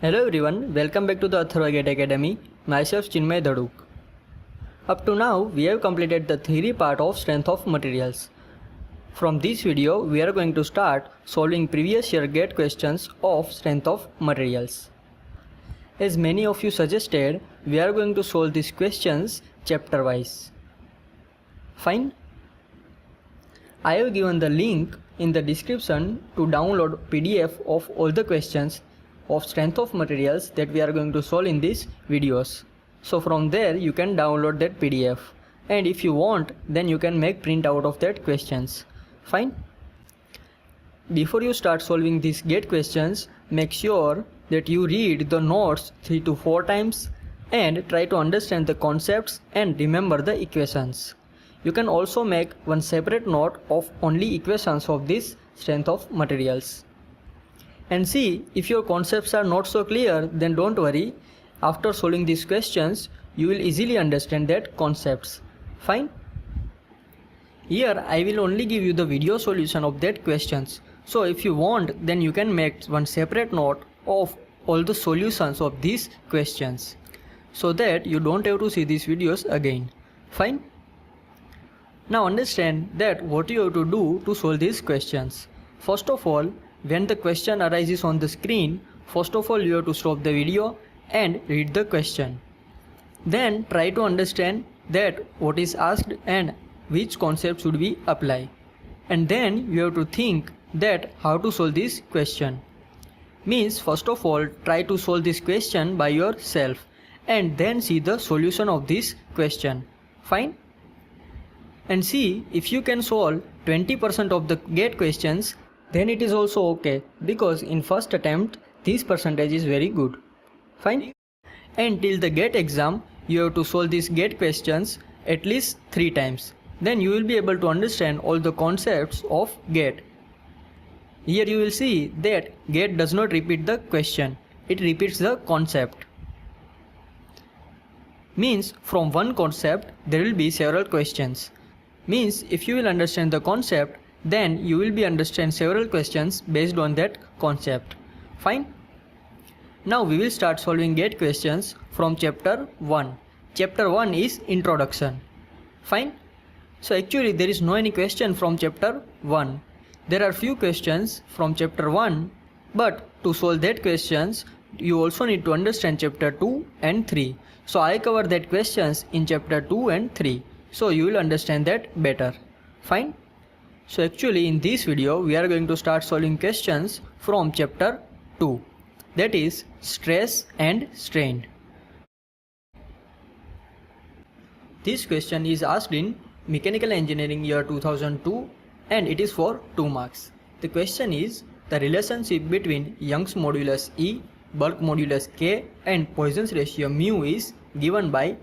Hello everyone, welcome back to the Atharva Gate Academy. Myself Chinmay Dhaduk. Up to now, we have completed the theory part of strength of materials. From this video, we are going to start solving previous year GATE questions of strength of materials. As many of you suggested, we are going to solve these questions chapter wise. Fine? I have given the link in the description to download PDF of all the questions of strength of materials that we are going to solve in these videos. So from there you can download that PDF, and if you want then you can make print out of that questions. Fine? Before you start solving these GATE questions, make sure that you read the notes 3 to 4 times and try to understand the concepts and remember the equations. You can also make one separate note of only equations of this strength of materials. And see, if your concepts are not so clear, then don't worry. After solving these questions, you will easily understand that concepts. Fine? Here I will only give you the video solution of that questions. So if you want, then you can make one separate note of all the solutions of these questions, so that you don't have to see these videos again. Fine? Now understand that what you have to do to solve these questions. First of all, when the question arises on the screen, first of all you have to stop the video and read the question. Then try to understand that what is asked and which concept should we apply. And then you have to think that how to solve this question. Means first of all try to solve this question by yourself and then see the solution of this question. Fine? And see, if you can solve 20% of the GATE questions, then it is also okay, because in first attempt this percentage is very good. Fine? And till the GATE exam you have to solve these GATE questions at least 3 times. Then you will be able to understand all the concepts of GATE. Here you will see that GATE does not repeat the question, it repeats the concept. Means from one concept there will be several questions. Means if you will understand the concept, then you will be understand several questions based on that concept. Fine? Now we will start solving GATE questions from chapter 1. Chapter 1 is introduction. Fine? So actually there is no any question from chapter 1. There are few questions from chapter 1, but to solve that questions you also need to understand chapter 2 and 3. So I cover that questions in chapter 2 and 3. So you will understand that better. Fine? So actually in this video we are going to start solving questions from chapter 2, that is stress and strain. This question is asked in Mechanical Engineering year 2002 and it is for 2 marks. The question is the relationship between Young's modulus E, bulk modulus K and Poisson's ratio mu is given by,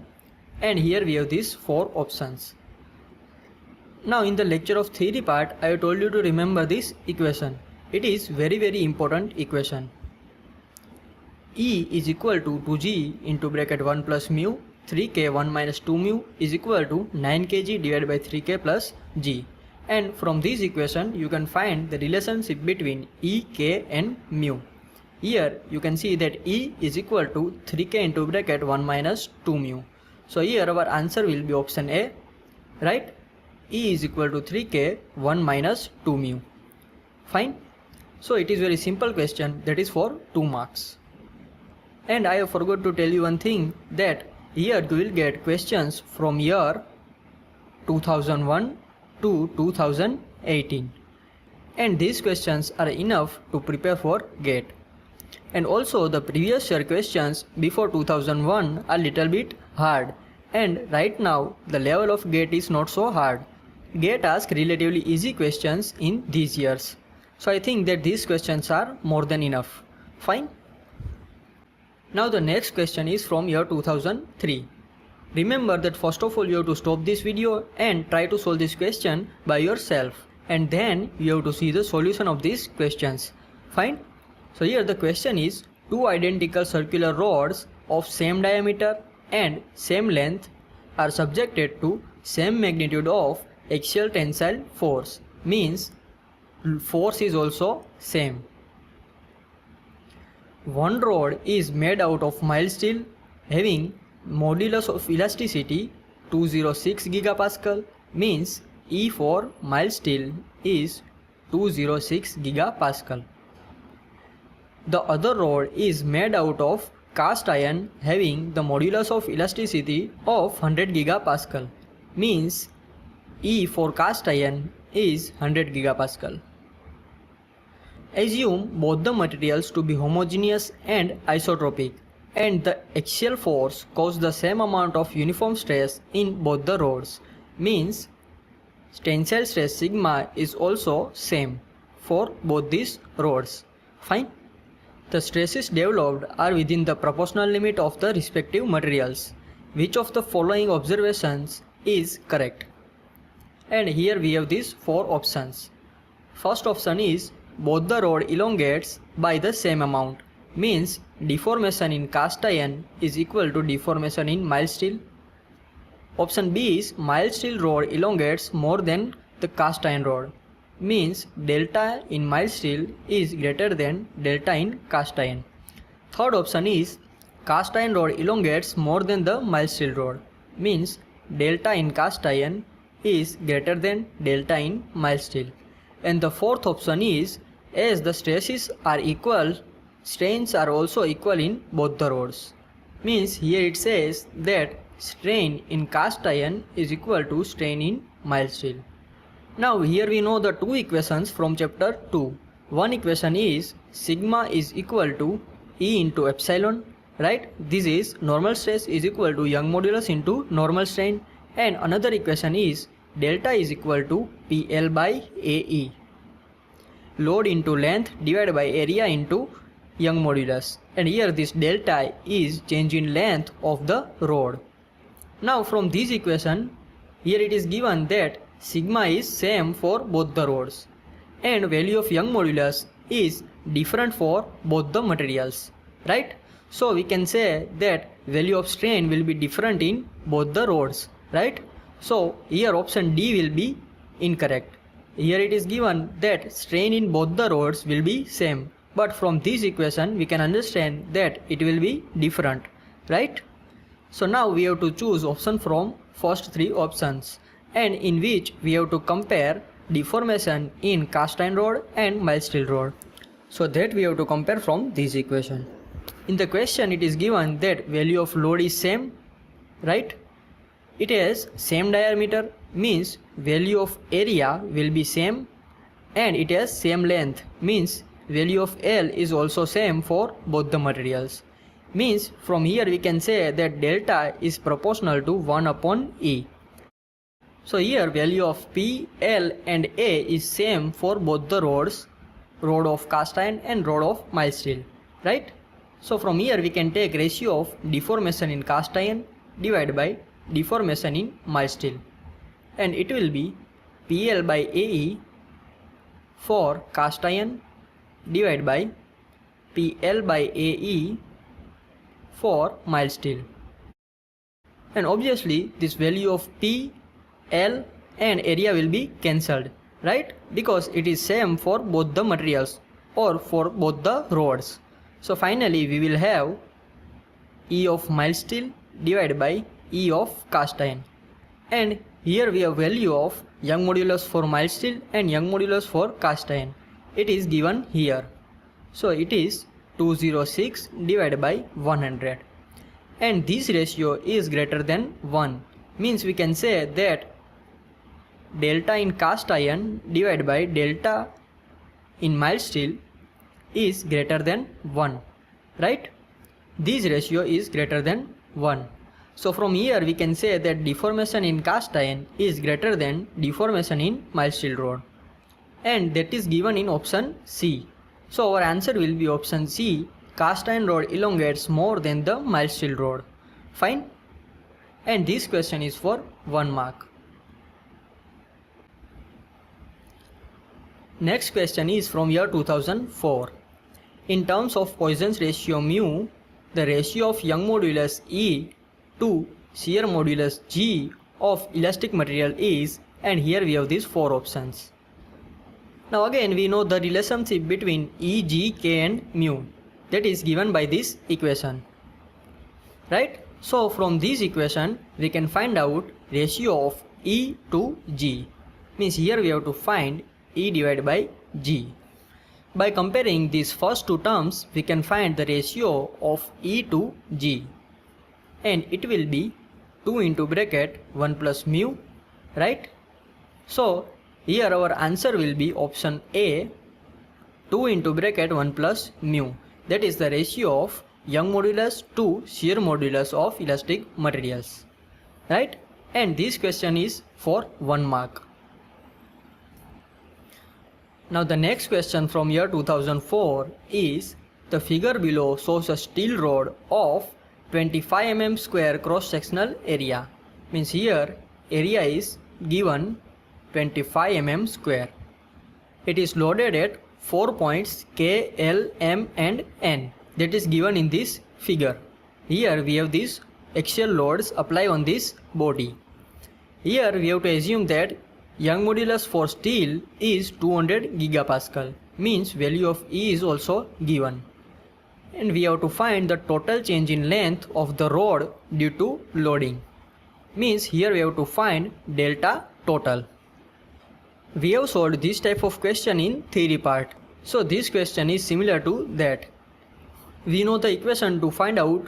and here we have these 4 options. Now in the lecture of theory part, I have told you to remember this equation. It is very important equation. E is equal to 2g into bracket 1 plus mu, 3k 1 minus 2 mu is equal to 9kg divided by 3k plus g. And from this equation you can find the relationship between E, k and mu. Here you can see that E is equal to 3k into bracket 1 minus 2 mu. So here our answer will be option A, right? E is equal to 3k 1 minus 2 mu. Fine? So it is very simple question, that is for 2 marks. And I have forgot to tell you one thing, that here you will get questions from year 2001 to 2018. And these questions are enough to prepare for GATE. And also the previous year questions before 2001 are little bit hard, and right now the level of GATE is not so hard. GATE asks relatively easy questions in these years. So I think that these questions are more than enough. Fine? Now the next question is from year 2003. Remember that first of all you have to stop this video and try to solve this question by yourself, and then you have to see the solution of these questions. Fine? So here the question is, 2 identical circular rods of same diameter and same length are subjected to same magnitude of axial tensile force. Means force is also same. one rod is made out of mild steel having modulus of elasticity 206 gigapascal, means E for mild steel is 206 gigapascal. The other rod is made out of cast iron having the modulus of elasticity of 100 gigapascal, means E for cast iron is 100 gigapascal. Assume both the materials to be homogeneous and isotropic, and the axial force causes the same amount of uniform stress in both the rods, means tensile stress sigma is also same for both these rods. Fine. The stresses developed are within the proportional limit of the respective materials. Which of the following observations is correct? And here we have these four options. First option is both the rod elongates by the same amount, means deformation in cast iron is equal to deformation in mild steel. Option B is mild steel rod elongates more than the cast iron rod, means delta in mild steel is greater than delta in cast iron. Third option is cast iron rod elongates more than the mild steel rod, means delta in cast iron is greater than delta in mild steel. And the fourth option is as the stresses are equal, strains are also equal in both the rods, means here it says that strain in cast iron is equal to strain in mild steel. Now here we know the two equations from chapter 2. One equation is sigma is equal to E into epsilon, right? This is normal stress is equal to Young modulus into normal strain, and another equation is delta is equal to PL by AE. Load into length divided by area into Young modulus, and here this delta is change in length of the rod. Now from this equation, here it is given that sigma is same for both the rods and value of Young modulus is different for both the materials, right? So we can say that value of strain will be different in both the rods, right? So here option D will be incorrect. Here it is given that strain in both the rods will be same, but from this equation we can understand that it will be different, right? So now we have to choose option from first three options, and in which we have to compare deformation in cast iron rod and mild steel rod. So that we have to compare from this equation. In the question it is given that value of load is same, right? It has same diameter, means value of area will be same, and it has same length, means value of L is also same for both the materials. Means from here we can say that delta is proportional to 1 upon E. So here value of P, L and A is same for both the rods, rod of cast iron and rod of mild steel, right? So from here we can take ratio of deformation in cast iron divided by deformation in mild steel, and it will be PL by AE for cast iron divided by PL by AE for mild steel. And obviously this value of P, L and area will be cancelled, right? Because it is same for both the materials or for both the rods. So finally we will have E of mild steel divided by E of cast iron. And here we have value of Young modulus for mild steel and Young modulus for cast iron. It is given here. So it is 206 divided by 100. And this ratio is greater than 1. Means we can say that delta in cast iron divided by delta in mild steel is greater than 1, right? This ratio is greater than 1. So from here we can say that deformation in cast iron is greater than deformation in mild steel rod, and that is given in option C. So our answer will be option C, cast iron rod elongates more than the mild steel rod. Fine. And this question is for 1 mark. Next question is from year 2004. In terms of Poisson's ratio mu, the ratio of Young modulus E to shear modulus G of elastic material is, and here we have these 4 options. Now again we know the relationship between E, G, K and mu. that is given by this equation, right? So from this equation we can find out ratio of E to G, means here we have to find E divided by G. By comparing these first two terms we can find the ratio of E to G, and it will be 2 into bracket 1 plus mu, right? So here our answer will be option A, 2 into bracket 1 plus mu, that is the ratio of Young modulus to shear modulus of elastic materials, right? And this question is for 1 mark. Now the next question from year 2004 is, the figure below shows a steel rod of 25 mm square cross sectional area, means here area is given 25 mm square. It is loaded at 4 points K, L, M and N, that is given in this figure. Here we have these axial loads apply on this body. Here we have to assume that Young modulus for steel is 200 gigapascal, means value of E is also given. And we have to find the total change in length of the rod due to loading, means here we have to find delta total. We have solved this type of question in theory part, so this question is similar to that. We know the equation to find out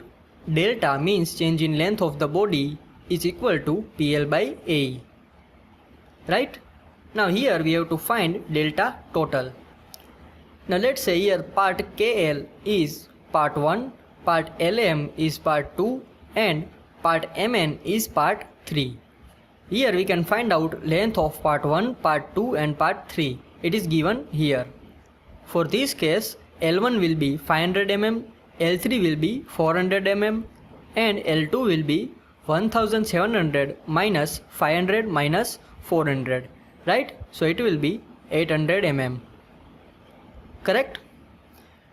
delta, means change in length of the body, is equal to PL by AE, right? Now here we have to find delta total. Now let's say here part KL is part 1, part LM is part 2 and part MN is part 3. Here we can find out length of part 1, part 2 and part 3. It is given here. For this case L1 will be 500 mm, L3 will be 400 mm and L2 will be 1700 minus 500 minus 400, right? So it will be 800 mm, correct?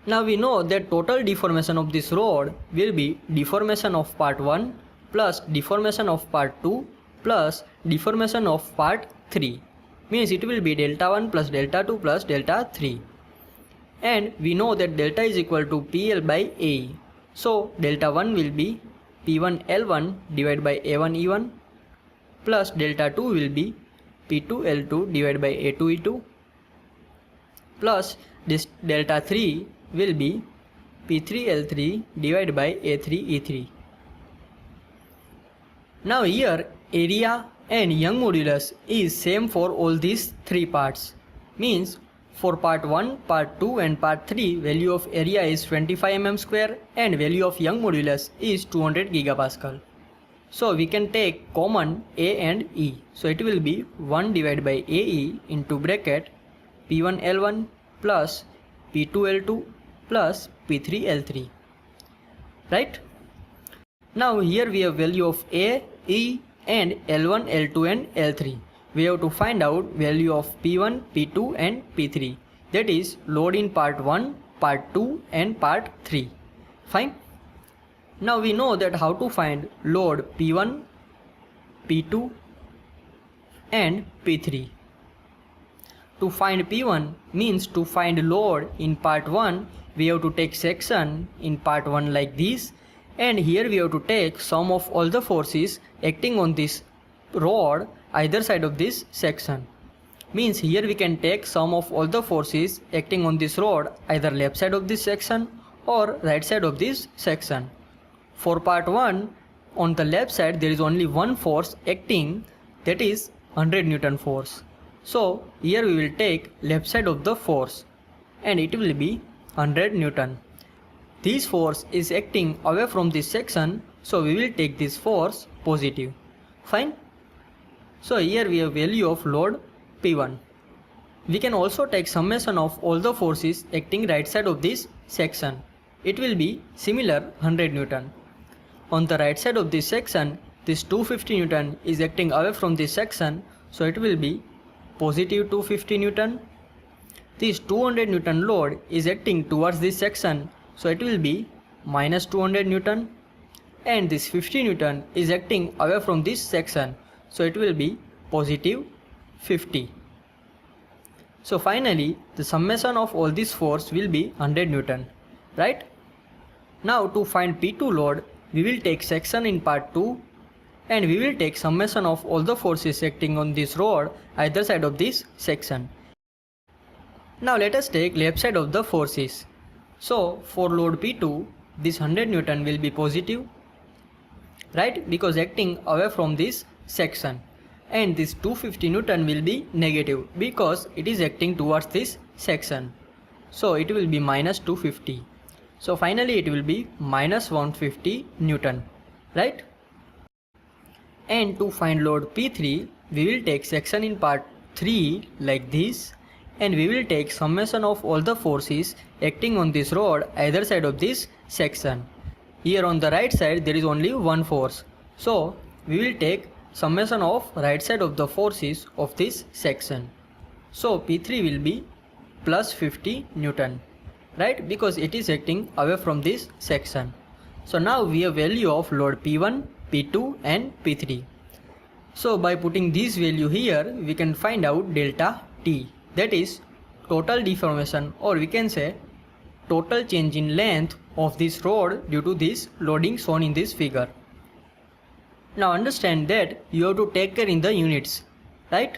Now we know that total deformation of this rod will be deformation of part 1 plus deformation of part 2 plus deformation of part 3, means it will be delta 1 plus delta 2 plus delta 3. And we know that delta is equal to PL by AE. So delta 1 will be P1 L1 divided by A1 E1 plus delta 2 will be P2 L2 divided by A2 E2 plus this delta 3 will be P3 L3 divided by A3 E3. Now here area and Young modulus is same for all these three parts, means for part 1, part 2 and part 3 value of area is 25 mm square and value of Young modulus is 200 gigapascal. So we can take common A and E. So it will be 1 divided by AE into bracket P1 L1 plus P2 L2 plus P3 L3, right? Now here we have value of A, E and L1, L2 and L3. We have to find out value of P1, P2 and P3, that is load in part 1, part 2 and part 3. Fine. Now we know that how to find load P1, P2 and P3. To find P1 means to find load in part 1 we have to take section in part 1 like this, and here we have to take sum of all the forces acting on this rod either side of this section, means here we can take sum of all the forces acting on this rod either left side of this section or right side of this section. For part 1 on the left side there is only one force acting, that is 100 Newton force. So here we will take left side of the force and it will be 100 Newton. This force is acting away from this section, so we will take this force positive. Fine. So here we have value of load P1. We can also take summation of all the forces acting right side of this section. It will be similar 100 Newton. On the right side of this section, this 250 Newton is acting away from this section, so it will be positive 250 Newton. This 200 Newton load is acting towards this section, so it will be minus 200 Newton. And this 50 Newton is acting away from this section, so it will be positive 50. So finally the summation of all this force will be 100 Newton, right? Now to find P2 load, we will take section in part 2 and we will take summation of all the forces acting on this rod either side of this section. Now let us take left side of the forces. So for load P2, this 100 Newton will be positive, right, because acting away from this section, and this 250 Newton will be negative because it is acting towards this section. So it will be minus 250. So finally it will be minus 150 Newton, right? And to find load P3, we will take section in part 3 like this, and we will take summation of all the forces acting on this rod either side of this section. Here on the right side there is only one force, so we will take summation of right side of the forces of this section. So P3 will be plus 50 Newton, right, because it is acting away from this section. So now we have value of load P1, P2 and P3. So by putting this value here, we can find out delta T, that is total deformation, or we can say total change in length of this rod due to this loading shown in this figure. Now understand that you have to take care in the units, right?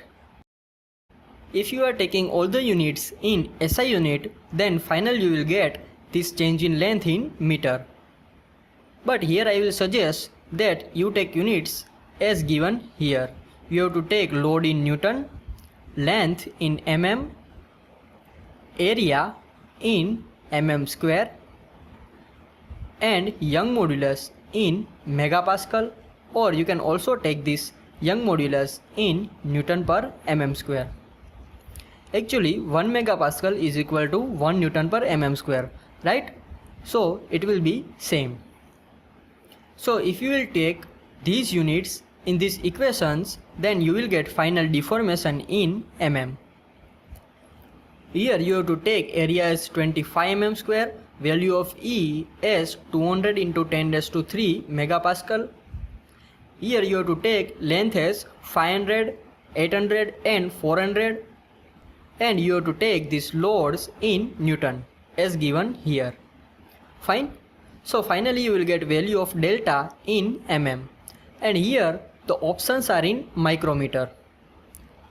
If you are taking all the units in SI unit, then finally you will get this change in length in meter. But here I will suggest that you take units as given here. You have to take load in Newton, length in mm, area in mm square, and Young modulus in megapascal, or you can also take this Young modulus in Newton per mm square. Actually 1 megapascal is equal to 1 Newton per mm square, right? So it will be same. So if you will take these units in these equations, then you will get final deformation in mm. Here you have to take area as 25 mm square, value of E as 200 into 10 raised to 3 megapascal. Here you have to take length as 500, 800 and 400, and you have to take these loads in Newton as given here. Fine. So finally you will get value of delta in mm, and here the options are in micrometer.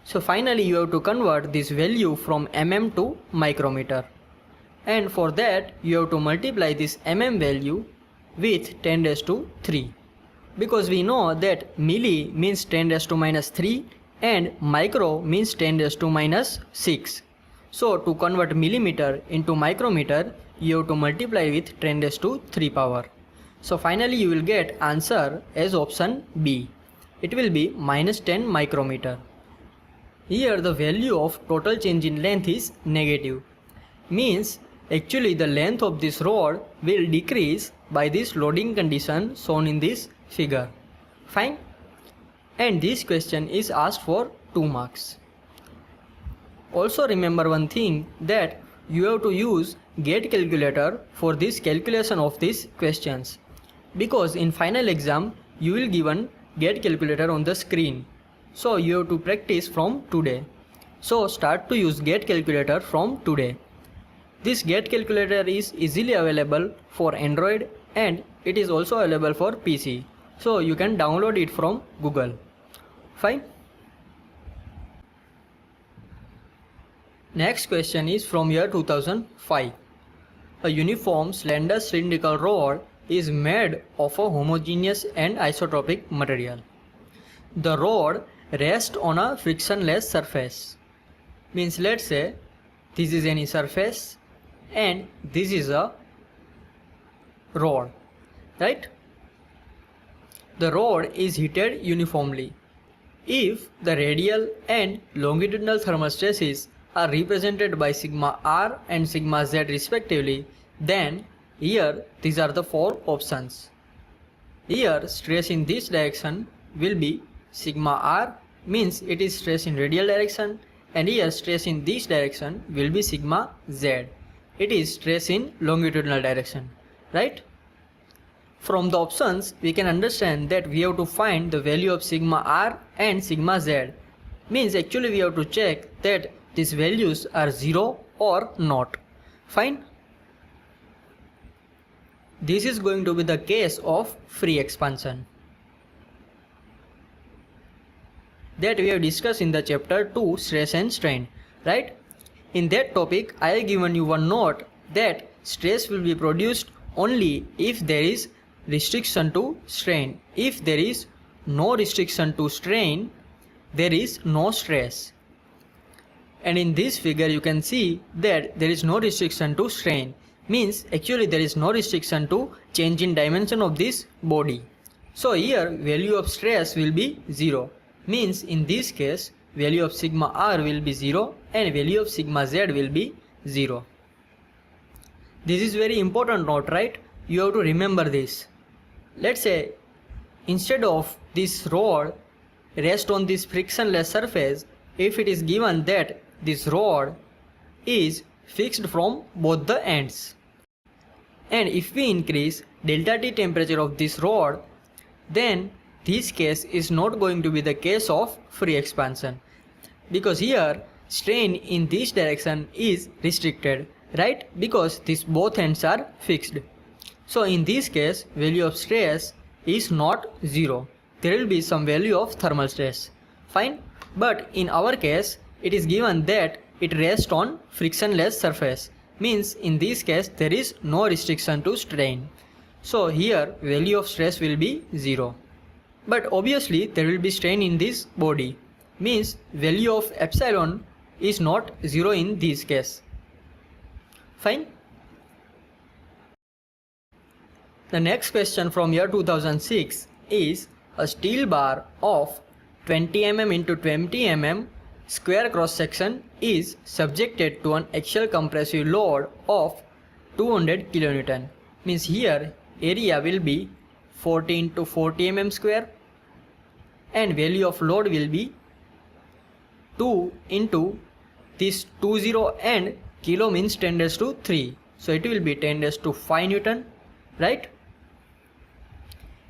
So finally you have to convert this value from mm to micrometer, and for that you have to multiply this mm value with 10 raised to 3, because we know that milli means 10 raised to minus 3 and micro means 10 raised to minus 6. So to convert millimeter into micrometer, you have to multiply with 10 raised to 3 power. So finally you will get answer as option B. It will be minus 10 micrometer. Here the value of total change in length is negative. Means actually the length of this rod will decrease by this loading condition shown in this figure. Fine. And this question is asked for 2 marks. Also remember one thing, that you have to use GATE calculator for this calculation of these questions, because in final exam you will given GATE calculator on the screen. So you have to practice from today. So start to use GATE calculator from today. This GATE calculator is easily available for Android and it is also available for PC. So you can download it from Google. Fine. Next question is from year 2005. A uniform slender cylindrical rod is made of a homogeneous and isotropic material. The rod rests on a frictionless surface. Means let's say this is any surface and this is a rod, right? The rod is heated uniformly. If the radial and longitudinal thermal stresses are represented by sigma R and sigma Z respectively, then here these are the 4 options. Here stress in this direction will be sigma R, means it is stress in radial direction, and here stress in this direction will be sigma Z, it is stress in longitudinal direction, right? From the options we can understand that we have to find the value of sigma R and sigma Z. Means actually we have to check that these values are 0 or not. Fine. This is going to be the case of free expansion that we have discussed in the chapter 2, stress and strain, right? In that topic, I have given you one note that stress will be produced only if there is restriction to strain. If there is no restriction to strain, there is no stress. And in this figure you can see that there is no restriction to strain, means actually there is no restriction to change in dimension of this body. So here value of stress will be 0, means in this case value of sigma r will be 0 and value of sigma z will be 0. This is very important note, right? You have to remember this. Let's say instead of this rod rest on this frictionless surface, if it is given that this rod is fixed from both the ends, and if we increase delta T temperature of this rod, then this case is not going to be the case of free expansion, because here strain in this direction is restricted, right? Because these both ends are fixed. So in this case value of stress is not 0. There will be some value of thermal stress. Fine. But in our case it is given that it rests on frictionless surface, means in this case there is no restriction to strain. So here value of stress will be 0. But obviously there will be strain in this body, means value of epsilon is not 0 in this case. Fine. The next question from year 2006 is a steel bar of 20 mm into 20 mm square cross section is subjected to an axial compressive load of 200 kN. Means here area will be 40 into 40 mm square and value of load will be 2 into this 20 and kilo means 10 raised to 3. So it will be 10 raised to 5 Newton, right?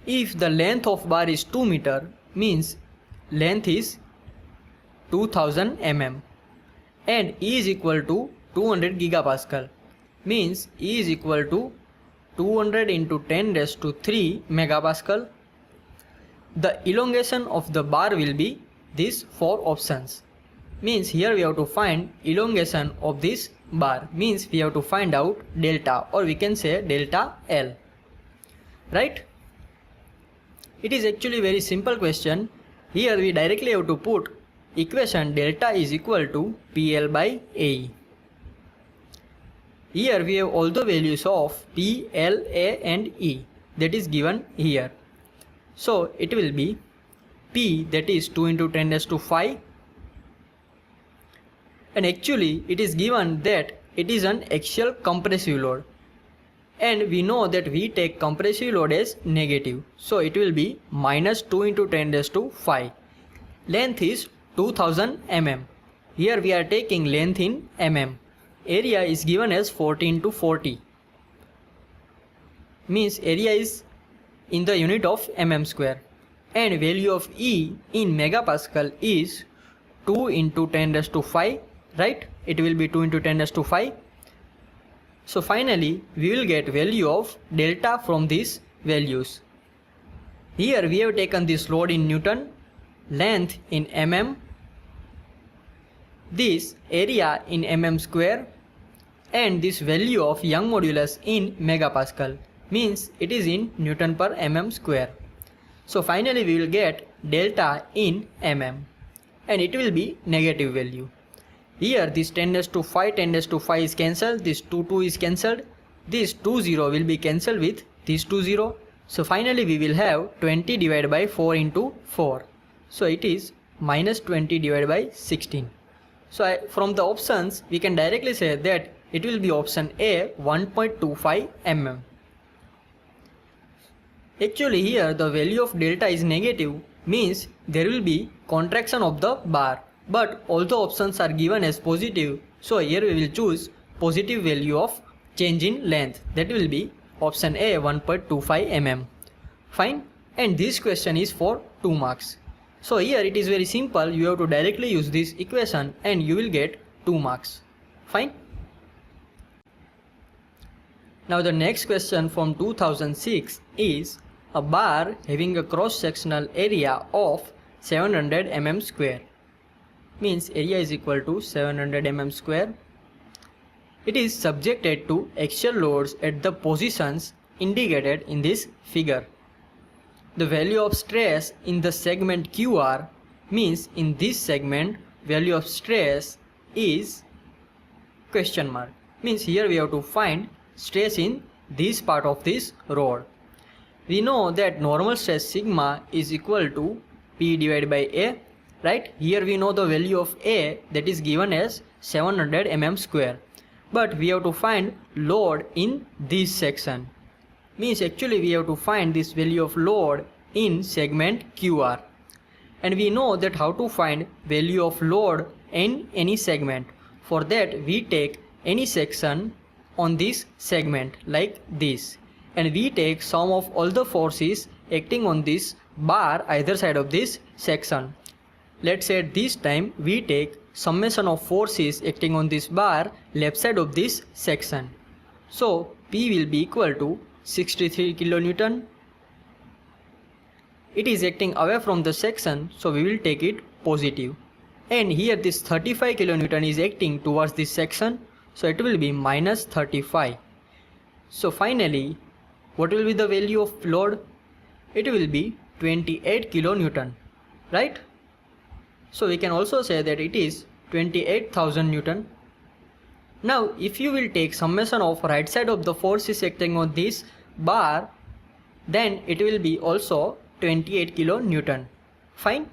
If the length of bar is 2 meter, means length is 2000 mm and E is equal to 200 gigapascal, means E is equal to 200 into 10 raised to 3 megapascal. The elongation of the bar will be these 4 options, means here we have to find elongation of this bar, means we have to find out delta, or we can say delta L, right? It is actually very simple question. Here we directly have to put equation delta is equal to PL by AE. Here we have all the values of P, L, A and E that is given here. So it will be P, that is 2 into 10 raised to 5, and actually it is given that it is an axial compressive load, and we know that we take compressive load as negative, so it will be minus 2 into 10 raised to 5. Length is 2000 mm. Here we are taking length in mm. Area is given as 40 into 40, means area is in the unit of mm square, and value of E in megapascal is 2 into 10 raised to 5, right? It will be 2 into 10 raised to 5. So finally we will get value of delta from these values. Here we have taken this load in Newton, length in mm, this area in mm square, and this value of Young modulus in megapascal, means it is in Newton per mm square. So finally we will get delta in mm and it will be negative value. Here this 10 raised to 5, 10 raised to 5 is cancelled, this 2 is cancelled, this 20 will be cancelled with this 20. So finally we will have 20 divided by 4 into 4. So it is minus 20 divided by 16. So from the options we can directly say that it will be option A, 1.25 mm. Actually here the value of delta is negative, means there will be contraction of the bar. But all the options are given as positive, so here we will choose positive value of change in length, that will be option A, 1.25 mm. Fine. And this question is for 2 marks. So here it is very simple, you have to directly use this equation and you will get 2 marks. Fine. Now the next question from 2006 is a bar having a cross-sectional area of 700 mm square. Means area is equal to 700 mm square. It is subjected to axial loads at the positions indicated in this figure. The value of stress in the segment QR means in this segment value of stress is question mark. Means here we have to find stress in this part of this rod. We know that normal stress sigma is equal to P divided by A, right? Here we know the value of A, that is given as 700 mm square. But we have to find load in this section. Means actually we have to find this value of load in segment QR. And we know that how to find value of load in any segment. For that we take any section on this segment like this, and we take sum of all the forces acting on this bar either side of this section. Let's say at this time we take summation of forces acting on this bar left side of this section. So P will be equal to 63 kilonewton. It is acting away from the section, so we will take it positive. And here this 35 kilonewton is acting towards this section, so it will be minus 35. So finally, what will be the value of load? It will be 28 kilonewton, right? So we can also say that it is 28,000 Newton. Now if you will take summation of right side of the forces acting on this bar, then it will be also 28 kilonewton. Fine.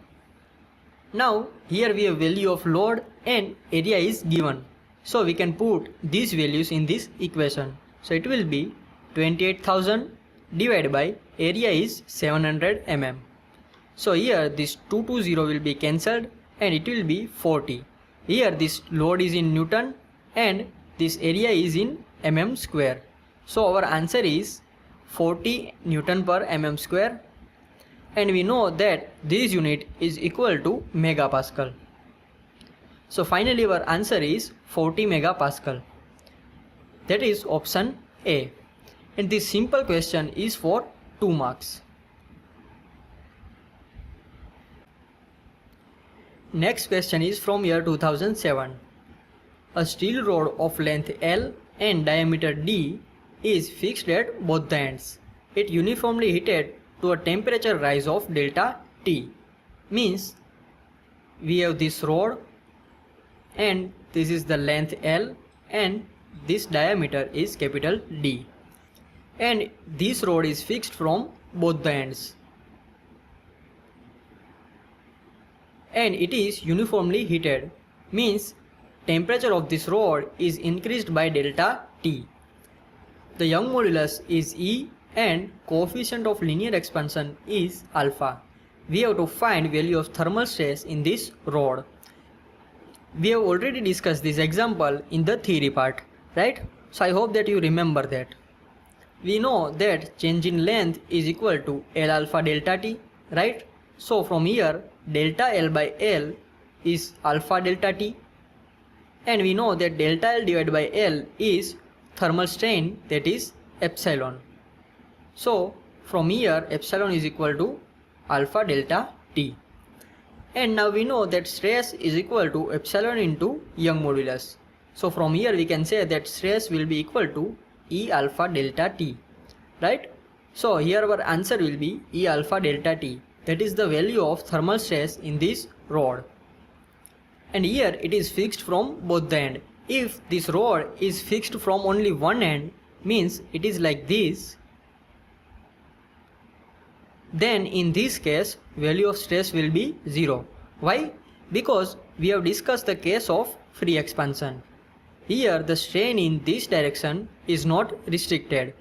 Now here we have value of load and area is given. So we can put these values in this equation. So it will be 28,000 divided by area is 700 mm. So here this 220 will be cancelled and it will be 40. Here this load is in Newton and this area is in mm square. So our answer is 40 Newton per mm square. And we know that this unit is equal to megapascal. So finally our answer is 40 megapascal. That is option A. And this simple question is for 2 marks. Next question is from year 2007. A steel rod of length L and diameter D is fixed at both the ends. It uniformly heated to a temperature rise of delta T. Means we have this rod and this is the length L and this diameter is capital D. And this rod is fixed from both the ends. And it is uniformly heated. Means temperature of this rod is increased by delta T. The Young modulus is E and coefficient of linear expansion is alpha. We have to find value of thermal stress in this rod. We have already discussed this example in the theory part, right? So I hope that you remember that. We know that change in length is equal to L alpha delta T, right? So from here delta L by L is alpha delta T, and we know that delta L divided by L is thermal strain, that is epsilon. So from here epsilon is equal to alpha delta T. And now we know that stress is equal to epsilon into Young modulus. So from here we can say that stress will be equal to E alpha delta T, right? So here our answer will be E alpha delta T. That is the value of thermal stress in this rod. And here it is fixed from both the end. If this rod is fixed from only one end, means it is like this, then in this case value of stress will be 0. Why? Because we have discussed the case of free expansion. Here the strain in this direction is not restricted,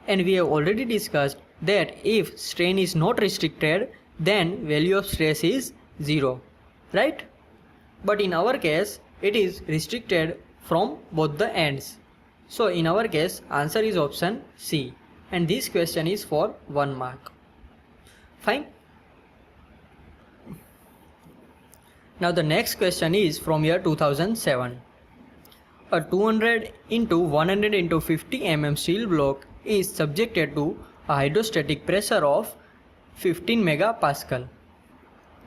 and we have already discussed that if strain is not restricted, then value of stress is 0, right? But in our case it is restricted from both the ends. So in our case answer is option C, and this question is for 1 mark. Fine. Now the next question is from year 2007. A 200 into 100 into 50 mm steel block is subjected to a hydrostatic pressure of 15 megapascal.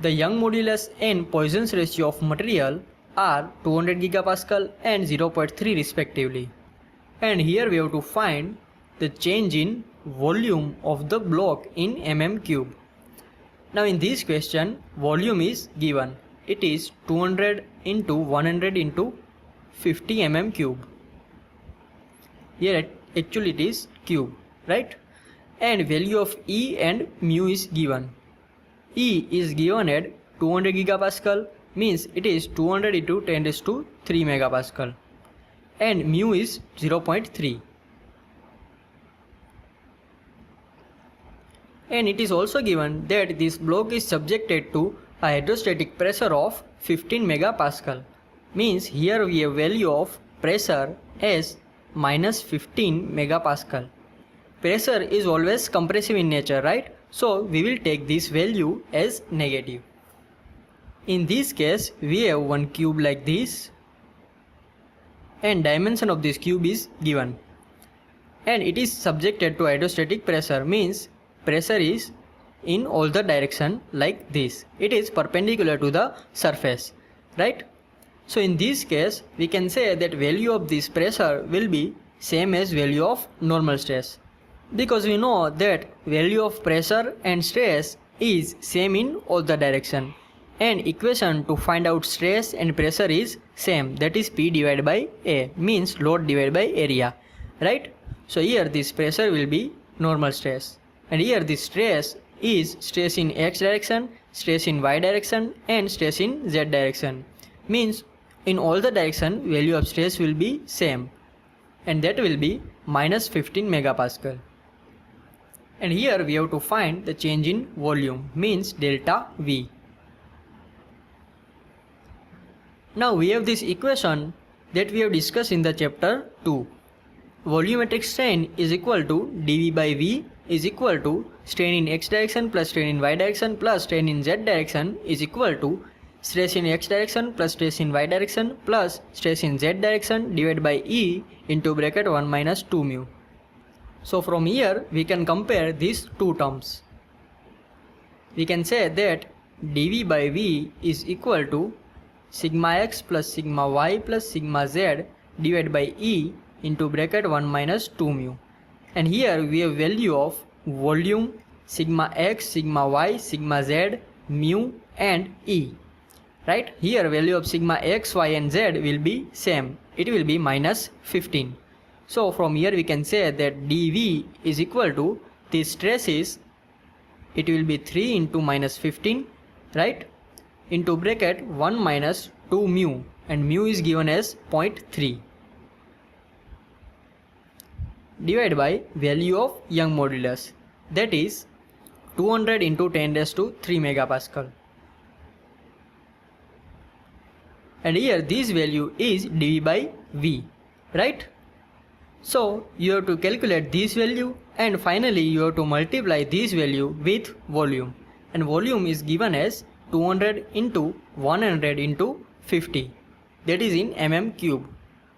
The Young modulus and Poisson's ratio of material are 200 gigapascal and 0.3 respectively. And here we have to find the change in volume of the block in mm cube. Now in this question, volume is given. It is 200 into 100 into 50 mm cube. Here actually it is cube, right? And value of E and mu is given. E is given at 200 gigapascal, means it is 200 into 10 raised to 3 megapascal. And mu is 0.3. And it is also given that this block is subjected to a hydrostatic pressure of 15 megapascal. Means here we have value of pressure as minus 15 megapascal. Pressure is always compressive in nature, right? So we will take this value as negative. In this case, we have one cube like this, and dimension of this cube is given. And it is subjected to hydrostatic pressure, means pressure is in all the direction like this. It is perpendicular to the surface, right? So in this case, we can say that value of this pressure will be same as value of normal stress. Because we know that value of pressure and stress is same in all the direction. And equation to find out stress and pressure is same, that is P divided by A, means load divided by area, right? So here this pressure will be normal stress. And here this stress is stress in x direction, stress in y direction and stress in z direction. Means in all the direction value of stress will be same. And that will be minus 15 megapascal. And here we have to find the change in volume, means delta V. Now we have this equation that we have discussed in the chapter 2. Volumetric strain is equal to dV by V is equal to strain in x direction plus strain in y direction plus strain in z direction is equal to stress in x direction plus stress in y direction plus stress in z direction divided by E into bracket 1 minus 2 mu. So from here we can compare these two terms. We can say that dV by V is equal to sigma x plus sigma y plus sigma z divided by E into bracket 1 minus 2 mu. And here we have value of volume, sigma x, sigma y, sigma z, mu and E. Right? Here value of sigma x, y and z will be same. It will be minus 15. So from here we can say that dV is equal to this stress is, it will be 3 into minus 15, right? Into bracket 1 minus 2 mu, and mu is given as 0.3. Divided by value of Young modulus, that is 200 into 10 raised to 3 megapascal. And here this value is dV by V, right? So you have to calculate this value and finally you have to multiply this value with volume. And volume is given as 200 into 100 into 50, that is in mm cube.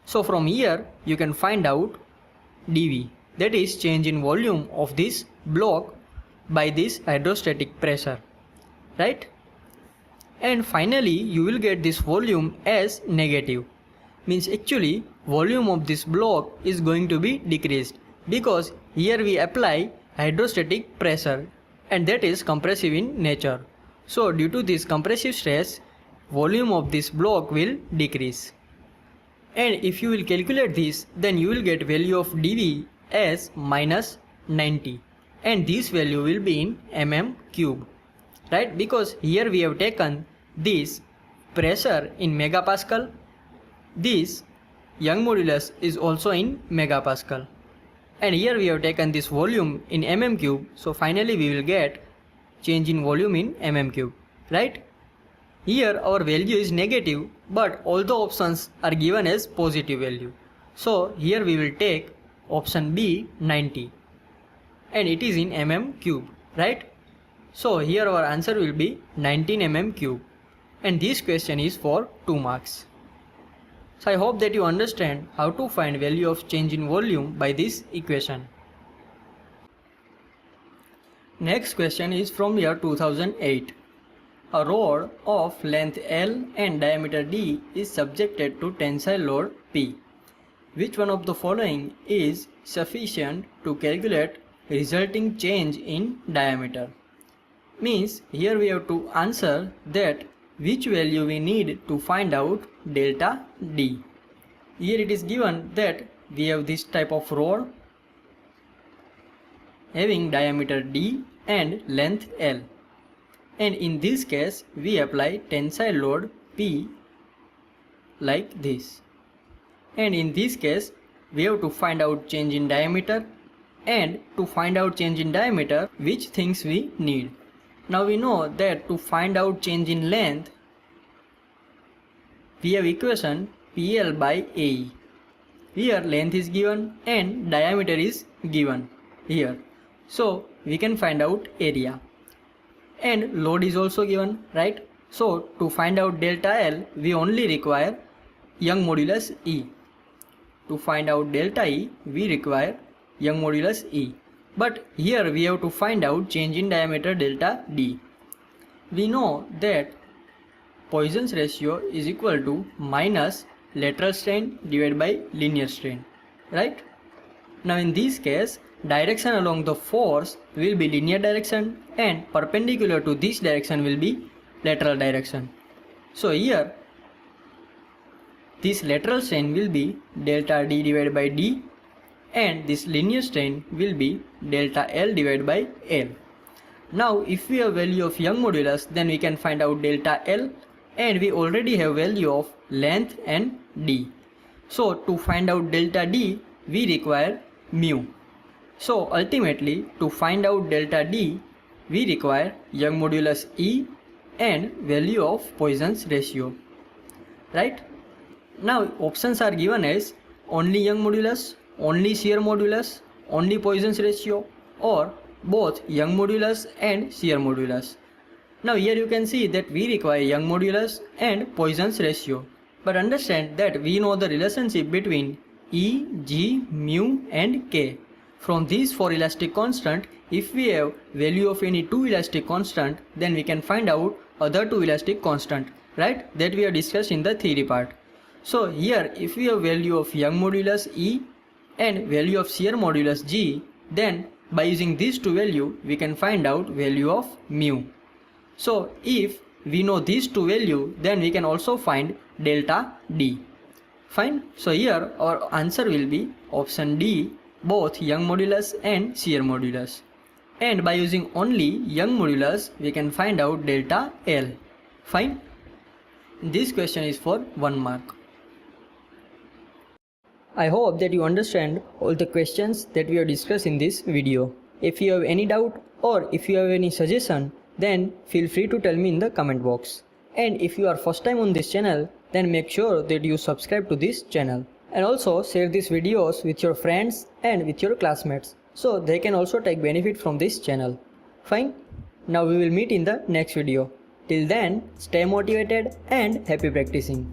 So from here you can find out dV, that is change in volume of this block by this hydrostatic pressure, right? And finally you will get this volume as negative, means actually volume of this block is going to be decreased because here we apply hydrostatic pressure and that is compressive in nature. So due to this compressive stress, volume of this block will decrease. And if you will calculate this, then you will get value of dV as minus 90, and this value will be in mm cube, right? Because here we have taken this pressure in megapascal, this Young modulus is also in megapascal, and here we have taken this volume in mm cube. So finally we will get change in volume in mm cube, right? Here our value is negative, but all the options are given as positive value. So here we will take option B, 90, and it is in mm cube, right? So here our answer will be 19 mm cube, and this question is for 2 marks. So I hope that you understand how to find value of change in volume by this equation. Next question is from year 2008. A rod of length L and diameter D is subjected to tensile load P. Which one of the following is sufficient to calculate resulting change in diameter? Means here we have to answer that which value we need to find out delta D. Here it is given that we have this type of rod having diameter D and length L, and in this case we apply tensile load P like this, and in this case we have to find out change in diameter, and to find out change in diameter which things we need. Now we know that to find out change in length we have equation PL by AE. Here length is given and diameter is given here. So we can find out area. And load is also given, right? So to find out delta L we only require Young modulus E. To find out delta E we require Young modulus E. But here we have to find out change in diameter delta D. We know that Poisson's ratio is equal to minus lateral strain divided by linear strain, right? Now in this case direction along the force will be linear direction and perpendicular to this direction will be lateral direction. So here this lateral strain will be delta D divided by D, and this linear strain will be delta L divided by L. Now if we have value of Young modulus, then we can find out delta L, and we already have value of length and D. So to find out delta D we require mu. So ultimately to find out delta D we require Young modulus E and value of Poisson's ratio, right? Now options are given as only Young modulus, only shear modulus, only Poisson's ratio, or both Young modulus and shear modulus. Now here you can see that we require Young modulus and Poisson's ratio. But understand that we know the relationship between E, G, mu and K. From these four elastic constant, if we have value of any two elastic constant, then we can find out other two elastic constant, right? That we have discussed in the theory part. So here if we have value of Young modulus E and value of shear modulus G, then by using these two value we can find out value of mu. So if we know these two value, then we can also find delta D. Fine. So here our answer will be option D, both Young modulus and shear modulus. And by using only Young modulus we can find out delta L. Fine. This question is for 1 mark. I hope that you understand all the questions that we have discussed in this video. If you have any doubt or if you have any suggestion, then feel free to tell me in the comment box. And if you are first time on this channel, then make sure that you subscribe to this channel. And also share these videos with your friends and with your classmates, so they can also take benefit from this channel. Fine. Now we will meet in the next video. Till then, stay motivated and happy practicing.